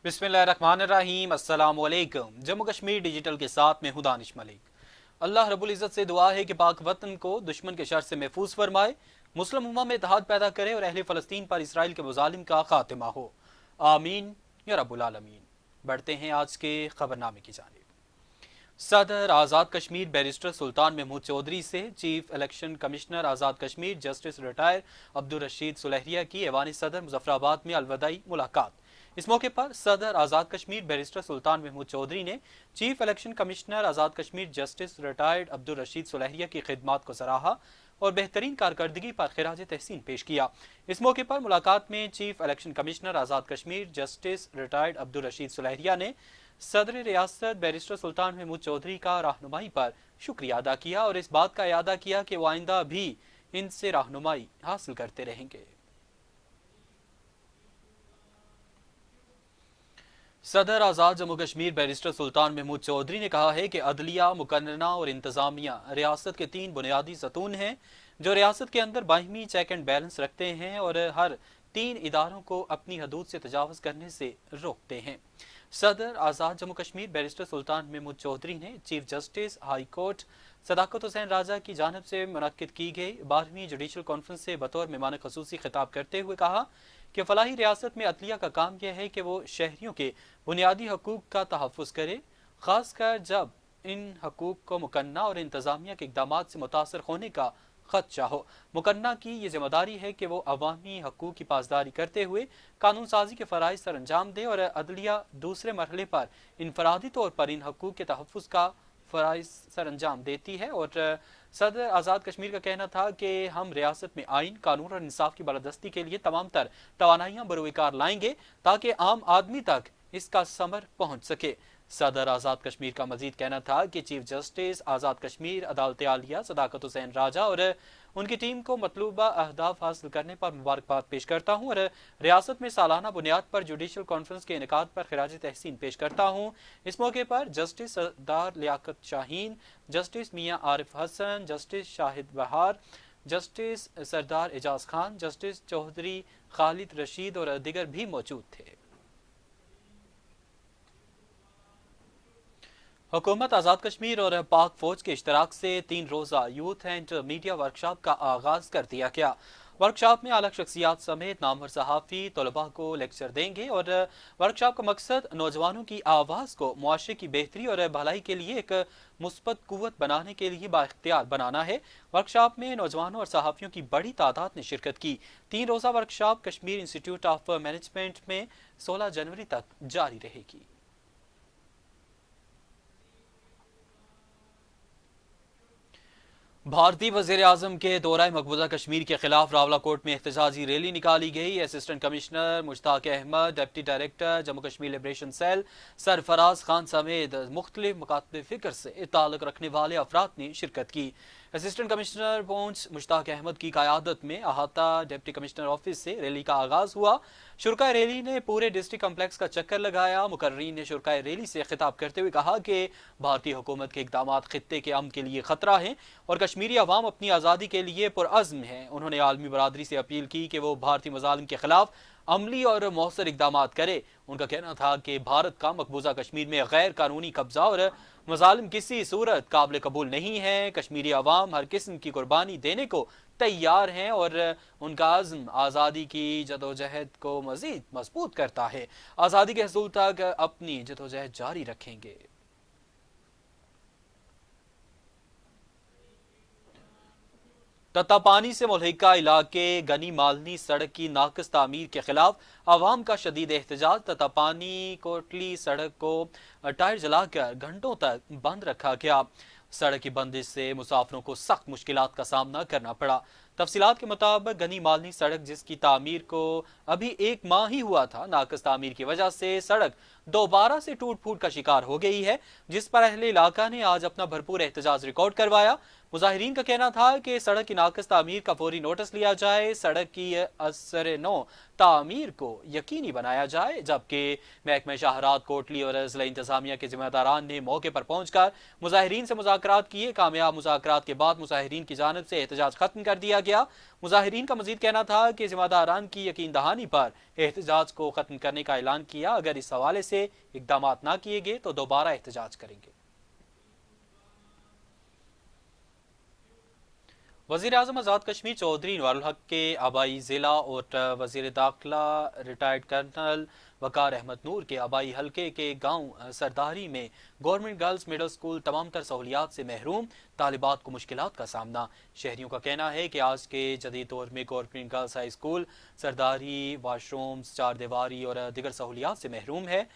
बिस्मिल्लाहिर्रहमानिर्रहीम। अस्सलामु अलैकुम। जम्मू कश्मीर डिजिटल के साथ में हूं दानिश मलिक। अल्लाह रब्बुल इज़्ज़त से दुआ है कि पाक वतन को दुश्मन के शर से महफूज फरमाए, मुस्लिम उम्मा में इत्तेहाद पैदा करे और अहले फ़लस्तीन पर इसराइल के मुजालिम का खात्मा हो। आमीन या रब्बुल आलमीन। बढ़ते हैं आज के खबरनामे की जानिब। सदर आज़ाद कश्मीर बैरिस्टर सुल्तान महमूद चौधरी से chief election commissioner Azad Kashmir justice retire Abdul Rashid Sulehria की ऐवान सदर मुजफ्फराबाद में अलविदाई मुलाकात। इस मौके पर सदर आज़ाद कश्मीर बैरिस्टर सुल्तान महमूद चौधरी ने chief election commissioner Azad Kashmir justice retired Abdul Rashid Sulehria की खिदमात को सराहा और बेहतरीन कारकर्दगी पर खिराज तहसीन पेश किया। इस मौके पर मुलाकात में chief election commissioner Azad Kashmir justice retired Abdul Rashid Sulehria ने सदर रियासत बैरिस्टर सुल्तान महमूद चौधरी का रहनुमाई पर शुक्रिया अदा किया और इस बात का इरादा किया कि वो आइंदा भी इनसे रहनुमाई हासिल करते रहेंगे। सदर आज़ाद जम्मू कश्मीर बैरिस्टर सुल्तान महमूद चौधरी ने कहा है कि अदलिया, मुकन्नना और इंतजामिया रियासत के 3 बुनियादी सतून हैं जो रियासत के अंदर बाहिमी चेक एंड बैलेंस रखते हैं और हर 3 इदारों को अपनी हदूद से तजावज करने से रोकते हैं। सदर आज़ाद जम्मू कश्मीर बैरिस्टर सुल्तान महमूद चौधरी ने चीफ जस्टिस हाई कोर्ट सदाकत हुसैन राजा की जानब से मुनक्किद की गई 12वीं जुडिशल कॉन्फ्रेंस से बतौर मेहमान खसूसी खिताब करते हुए कहा कि फलाही रियासत में अदलिया का काम यह है कि वो शहरियों के बुनियादी हकूक का तहफ़्फ़ुज़ करे, ख़ासकर जब इन हकूक को मुकन्ना और इंतज़ामिया के इक़दामात से मुतासर होने का खदशा हो। मुकन्ना की ये जिम्मेदारी है कि वो अवामी हकूक की पासदारी करते हुए कानून साजी के फ़राइज़ सर अंजाम दे और अदलिया दूसरे मरहले पर इनफरादी तौर पर इन हकूक के तहफ़्फ़ुज़ का फ़राइज़ सर अंजाम देती है। और सदर आज़ाद कश्मीर का कहना था कि हम रियासत में आइन, कानून और इंसाफ की बालादस्ती के लिए तमाम तर तवानाइयाँ बरोकार लाएंगे ताकि आम आदमी तक इसका समर पहुँच सके। सदर आज़ाद कश्मीर का मजीद कहना था कि चीफ जस्टिस आज़ाद कश्मीर अदालत आलिया सदाकत हुसैन राजा और उनकी टीम को मतलूबा अहदाफ हासिल करने पर मुबारकबाद पेश करता हूँ और रियासत में सालाना बुनियाद पर जुडिशल कॉन्फ्रेंस के इनेकाद पर खिराज तहसीन पेश करता हूँ। इस मौके पर जस्टिस सरदार लियाकत शाहीन, जस्टिस मियाँ आरिफ हसन, जस्टिस शाहिद बहार, जस्टिस सरदार एजाज खान, जस्टिस चौधरी खालिद रशीद और दिगर भी मौजूद थे। हुकूमत आज़ाद कश्मीर और पाक फौज के इश्तराक से 3 रोज़ा यूथ एंड मीडिया वर्कशॉप का आगाज कर दिया गया। वर्कशॉप में आला शख्सियात समेत नामवर सहाफ़ी तलबा को लेक्चर देंगे और वर्कशॉप का मकसद नौजवानों की आवाज़ को मुआशरे की बेहतरी और भलाई के लिए एक मुस्बत कुव्वत बनाने के लिए बाइख्तियार बनाना है। वर्कशॉप में नौजवानों और सहाफ़ियों की बड़ी तादाद ने शिरकत की। 3 रोज़ा workshop Kashmir institute of management में 16 जनवरी तक जारी रहेगी। भारतीय वज़ीर आज़म के दौरा मकबूजा कश्मीर के खिलाफ रावलाकोट में एहतजाजी रैली निकाली गई। Assistant commissioner Mushtaq Ahmed, deputy director Jammu Kashmir liberation cell Sarfaraz Khan समेत मुख्तलिफ मकातब फ़िक्र से ताल्लुक़ रखने वाले अफराद ने शिरकत की। असिस्टेंट कमिश्नर पहुंच मुश्ताक अहमद की क़यादत में अहाता डिप्टी कमिश्नर ऑफिस से रैली का आगाज़ हुआ। शुरकाए रैली ने पूरे डिस्ट्रिक्ट कम्प्लेक्स का चक्कर लगाया। मुकर्रीन ने शुरकाए रैली से खिताब करते हुए कहा कि भारतीय हुकूमत के इक़दामात खित्ते के अमन के लिए ख़तरा हैं और कश्मीरी अवाम अपनी आज़ादी के लिए पुरअज़्म है। उन्होंने आलमी बरादरी से अपील की कि वो भारतीय मुजालिम के खिलाफ अमली और मौसर इक़दामात करे। उनका कहना था कि भारत का मकबूजा कश्मीर में गैर कानूनी कब्जा और मुजालिम किसी सूरत काबिल कबूल नहीं है। कश्मीरी अवाम हर किस्म की कुर्बानी देने को तैयार हैं और उनका आज़म आज़ादी की जदोजहद को मज़ीद मजबूत करता है। आज़ादी के हसूल तक अपनी जदोजहद जारी रखेंगे। तत्तापानी से मुल्हिका इलाके गनी मालनी सड़क की नाकस तामीर के खिलाफ आवाम का शदीद एहतजाज। तत्तापानी कोटली सड़क को टायर जलाकर घंटों तक बंद रखा गया। सड़क की बंदिश से मुसाफिरों को सख्त मुश्किलात का सामना करना पड़ा। तफसीलात के मुताबिक गनी मालनी सड़क जिसकी तामीर को अभी 1 माह ही हुआ था, नाकस तामीर की वजह से सड़क दोबारा से टूट फूट का शिकार हो गई है, जिस पर अहले इलाका ने आज अपना भरपूर एहतजाज रिकॉर्ड करवाया। मुजाहिरीन का कहना था कि सड़क की नाकस तामीर का फौरी नोटिस लिया जाए, सड़क की असर नो तामीर को यकीनी बनाया जाए, जबकि महकमे शाहरात, कोटली और जिला इंतजामिया के जिम्मेदारान ने मौके पर पहुंचकर मुजाहिरीन से मुज़ाकरात किए। कामयाब मुज़ाकरात के बाद मुजाहिरीन की जानिब से एहतजाज खत्म कर दिया गया। मुजाहिरीन का मजीद कहना था कि जिम्मेदारान की यकीन दहानी पर एहतजाज को खत्म करने का ऐलान किया। अगर इस हवाले से इकदाम ना किए गए तो दोबारा एहतजाज करेंगे। वज़ीर आज़म आज़ाद कश्मीर चौधरी नवारुल हक के आबाई ज़िला और वज़ीर दाखिला रिटायर्ड कर्नल वकार अहमद नूर के आबाई हल्के के गांव सरदारी में गवर्नमेंट गर्ल्स मिडिल स्कूल तमाम तर सहूलियात से महरूम, तालिबात को मुश्किलात का सामना। शहरियों का कहना है कि आज के जदीद दौर में गवर्नमेंट गर्ल्स हाई स्कूल सरदारी वाशरूम्स, चार दीवारी और दिगर सहूलियात से महरूम है।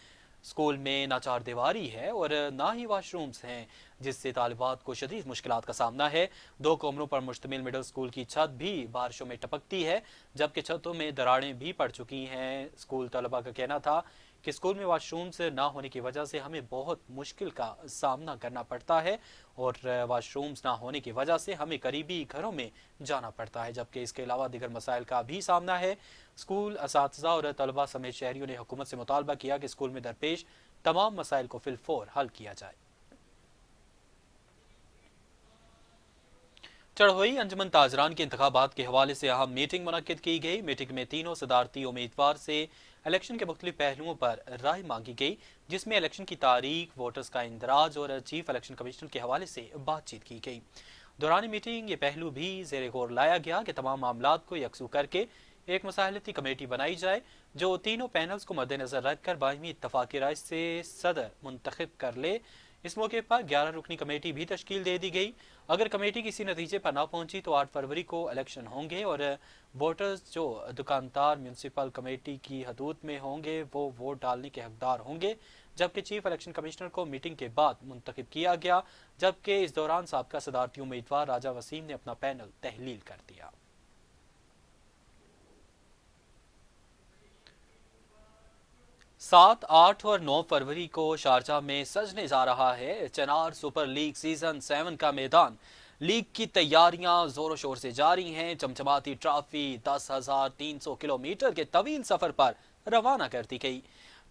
स्कूल में ना चार दीवारी है और ना ही वाशरूम्स हैं, जिससे तालिबात को शदीद मुश्किलात का सामना है। दो कमरों पर मुश्तमिल मिडिल स्कूल की छत भी बारिशों में टपकती है, जबकि छतों में दरारें भी पड़ चुकी हैं। स्कूल तलबा का कहना था कि स्कूल में वाशरूम्स ना होने की वजह से हमें बहुत मुश्किल का सामना करना पड़ता है और वाशरूम्स ना होने की वजह से हमें करीबी घरों में जाना पड़ता है, जबकि इसके अलावा दीगर मसाइल का भी सामना है। स्कूल असातिज़ा और तलबा समेत शहरियों ने हुकूमत से मुतालबा किया कि स्कूल में दरपेश तमाम मसाइल को फिलफौर हल किया जाए। चढ़ोई अंजुमन ताजरान के इंतखाबात के हवाले से अहम मीटिंग मुनक्किद की गई। मीटिंग में तीनों सदारती उम्मीदवार से इलेक्शन के मुख्तलिफ पहलुओं पर राय मांगी गई, जिसमें इलेक्शन की तारीख, वोटर्स का इंदराज और चीफ इलेक्शन कमिश्नर के हवाले से बातचीत की गई। दौरान मीटिंग ये पहलू भी ज़ेर गौर लाया गया कि तमाम मामलात को यकसू करके एक मसाहलती कमेटी बनाई जाए, जो तीनों पैनल्स को मद्देनजर रखकर बाहमी इत्तफाक़ी राय से सदर मुंतखब कर ले। इस मौके पर 11 रुकनी कमेटी भी तश्कील दे दी गई। अगर कमेटी किसी नतीजे पर ना पहुंची तो 8 फरवरी को इलेक्शन होंगे और वोटर्स जो दुकानदार म्यूनसिपल कमेटी की हदूद में होंगे वो वोट डालने के हकदार होंगे। जबकि चीफ इलेक्शन कमिश्नर को मीटिंग के बाद मुंतखब किया गया, जबकि इस दौरान साबका सदारती उम्मीदवार राजा वसीम ने अपना पैनल तहलील कर दिया। 7, 8 और 9 फरवरी को शारजा में सजने जा रहा है चनार सुपर लीग सीजन 7 का मैदान। लीग की तैयारियां जोरों शोर से जारी हैं। चमचमाती ट्रॉफी 10,300 किलोमीटर के तवील सफर पर रवाना कर दी गई।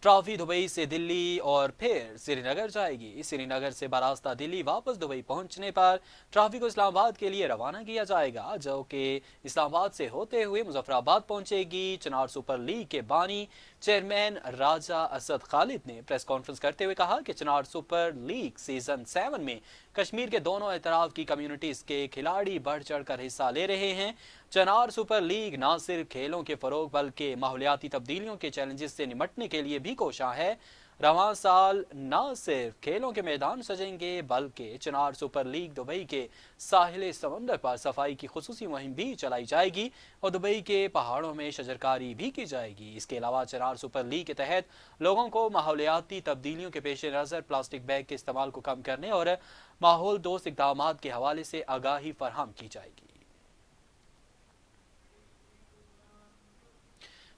ट्रॉफी दुबई से दिल्ली और फिर श्रीनगर जाएगी। श्रीनगर से बरास्ता दिल्ली वापस दुबई पहुंचने पर ट्रॉफी को इस्लामाबाद के लिए रवाना किया जाएगा, जो कि इस्लामाबाद से होते हुए मुजफ्फराबाद पहुंचेगी। चनार सुपर लीग के बानी चेयरमैन राजा असद खालिद ने प्रेस कॉन्फ्रेंस करते हुए कहा कि चनार सुपर लीग सीजन 7 में कश्मीर के दोनों एतराफ की कम्युनिटीज के खिलाड़ी बढ़ चढ़ कर हिस्सा ले रहे हैं। चनार सुपर लीग न सिर्फ खेलों के फरोग बल्कि माहौलियाती तब्दीलियों के चैलेंजेस से निपटने के लिए भी कोशा है। रवां साल न सिर्फ खेलों के मैदान सजेंगे बल्कि चनार सुपर लीग दुबई के साहिल समंदर पर सफाई की खुसूसी मुहिम भी चलाई जाएगी और दुबई के पहाड़ों में शजरकारी भी की जाएगी। इसके अलावा चनार सुपर लीग के तहत लोगों को माहौलियाती तब्दीलियों के पेश नज़र प्लास्टिक बैग के इस्तेमाल को कम करने और माहौल दोस्त इक़दाम के हवाले से आगाही फराहम की जाएगी।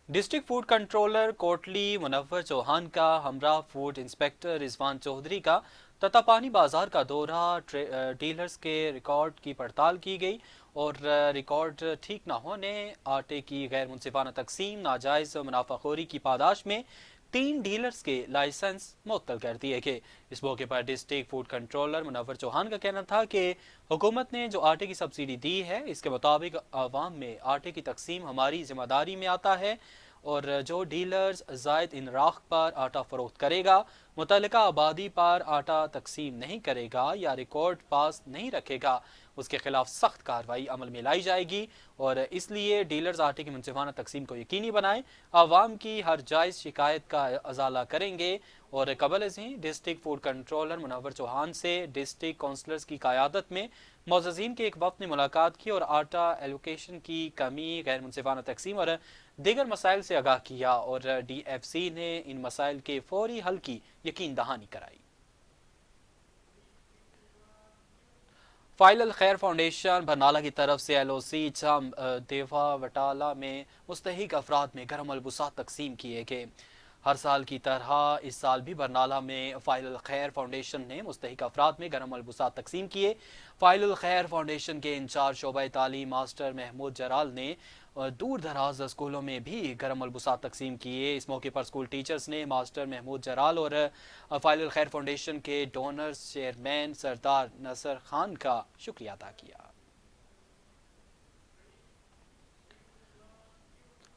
District food controller Kotli Munawar Chauhan का हमरा फूड इंस्पेक्टर रिजवान चौधरी का ततापानी बाजार का दौरा, डीलर्स के रिकॉर्ड की पड़ताल की गई और रिकॉर्ड ठीक न होने, आटे की गैर मुनसिफाना तकसीम, नाजायज मुनाफाखोरी की पादाश में 3 डीलर्स के लाइसेंस मुअत्तल कर दिए गए। इस मौके पर district food controller Munawwar Chauhan का कहना था कि हुकूमत ने जो आटे की सब्सिडी दी है इसके मुताबिक आवाम में आटे की तकसीम हमारी जिम्मेदारी में आता है और जो डीलर्स जायद इनराख पर आटा फरोख्त करेगा, मुतल्लिका आबादी पर आटा तकसीम नहीं करेगा या रिकॉर्ड पास नहीं रखेगा, उसके खिलाफ सख्त कार्रवाई अमल में लाई जाएगी और इसलिए डीलर्स आटे की मुनसिफाना तकसीम को यकीनी बनाएं, आवाम की हर जायज़ शिकायत का अजाला करेंगे। और कबल अज़ीं district food controller Munawwar Chauhan से डिस्ट्रिक्ट काउंसलर्स की क़यादत में मुअज़्ज़ज़ीन के एक वफ़द ने मुलाकात की और आटा एलोकेशन की कमी, गैर मुनसिफाना तकसीम और दीगर मसाइल से आगाह किया और DFC ने इन मसाइल के फौरी हल की यकीन दहानी कराई। फाइल खैर फाउंडेशन बरनाला की तरफ से LOC देवा वटाला में मुस्तहिक अफराद में गरम अलबुसात तकसीम किए गए। ہر سال کی طرح اس سال بھی برنالہ میں فائل الخیر فاؤنڈیشن نے مستحق افراد میں گرم ملبوسات تقسیم کیے۔ فائل الخیر فاؤنڈیشن کے انچارج شعبہ تعلیم ماسٹر محمود جرال نے دور دراز اسکولوں میں بھی گرم ملبوسات تقسیم کیے۔ اس موقع پر اسکول ٹیچرز نے ماسٹر محمود جرال اور فائل الخیر فاؤنڈیشن کے ڈونرز چیئرمین سردار نصر خان کا شکریہ ادا کیا۔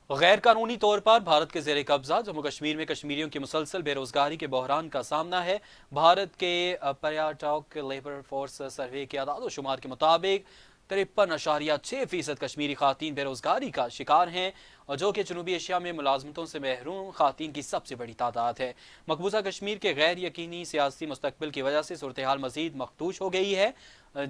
غیر قانونی طور پر بھارت کے زیر قبضہ جموں کشمیر میں کشمیریوں کی مسلسل بے روزگاری کے بحران کا سامنا ہے۔ بھارت کے پریاٹاک لیبر فورس سروے کے اعداد و شمار کے مطابق 53.6% کشمیری خواتین بے روزگاری کا شکار ہیں، اور جو کہ جنوبی ایشیا میں ملازمتوں سے محروم خواتین کی سب سے بڑی تعداد ہے۔ مقبوضہ کشمیر کے غیر یقینی سیاسی مستقبل کی وجہ سے صورتحال مزید مخدوش ہو گئی ہے،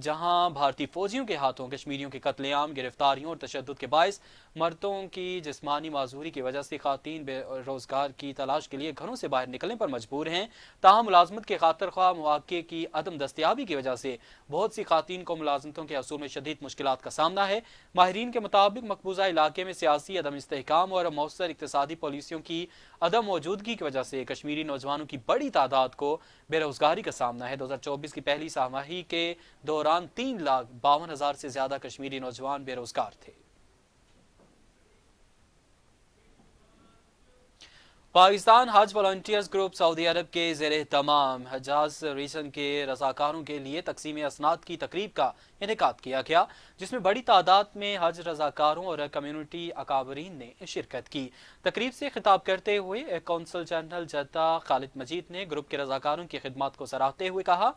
جہاں بھارتی فوجیوں کے ہاتھوں کشمیریوں کے قتل عام، گرفتاریوں اور تشدد کے باعث مردوں کی جسمانی معذوری کی وجہ سے خواتین بے روزگار کی تلاش کے لیے گھروں سے باہر نکلنے پر مجبور ہیں۔ تاہم ملازمت کے خاطر خواہ مواقع کی عدم دستیابی کی وجہ سے بہت سی خواتین کو ملازمتوں کے حصول میں شدید مشکلات کا سامنا ہے۔ ماہرین کے مطابق مقبوضہ علاقے میں سیاسی عدم استحکام اور مؤثر اقتصادی پالیسیوں کی عدم موجودگی کی وجہ سے کشمیری نوجوانوں کی بڑی تعداد کو بے روزگاری کا سامنا ہے۔ 2024 کی پہلی سہ ماہی کے دوران 3,52,000 سے زیادہ کشمیری نوجوان بے روزگار تھے۔ پاکستان حج والنٹیئرز گروپ سعودی عرب کے زیر اہتمام حجاز ریجن کے رضاکاروں کے لیے تقسیم اسناد کی تقریب کا انعقاد کیا گیا، جس میں بڑی تعداد میں حج رضاکاروں اور کمیونٹی اکابرین نے شرکت کی۔ تقریب سے خطاب کرتے ہوئے قونصل جنرل جدہ خالد مجید نے گروپ کے رضاکاروں کی خدمات کو سراہتے ہوئے کہا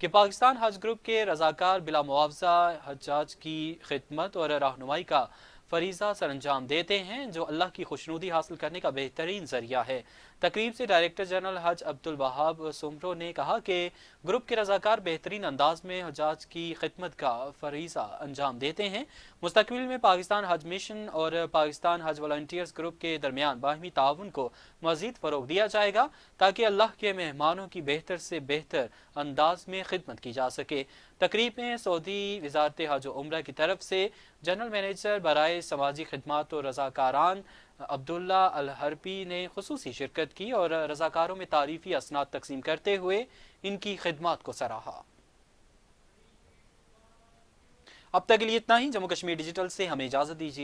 کہ پاکستان حج گروپ کے رضاکار بلا معاوضہ حجاج کی خدمت اور رہنمائی کا فریضہ سر انجام دیتے ہیں، جو اللہ کی خوشنودی حاصل کرنے کا بہترین ذریعہ ہے۔ تقریب سے ڈائریکٹر جنرل حج عبدالوہاب سمرو نے کہا کہ گروپ کے رضاکار بہترین انداز میں حجاج کی خدمت کا فریضہ انجام دیتے ہیں۔ مستقبل میں پاکستان حج مشن اور پاکستان حج والنٹیئرز گروپ کے درمیان باہمی تعاون کو مزید فروغ دیا جائے گا تاکہ اللہ کے مہمانوں کی بہتر سے بہتر انداز میں خدمت کی جا سکے۔ تقریب میں سعودی وزارت حج و عمرہ کی طرف سے جنرل مینیجر برائے سماجی خدمات و رضاکاران عبداللہ الحربی نے خصوصی شرکت کی اور رضاکاروں میں تعریفی اسناد تقسیم کرتے ہوئے ان کی خدمات کو سراہا۔ اب تک کے لیے اتنا ہی۔ جموں کشمیر ڈیجیٹل سے ہمیں اجازت دیجیے۔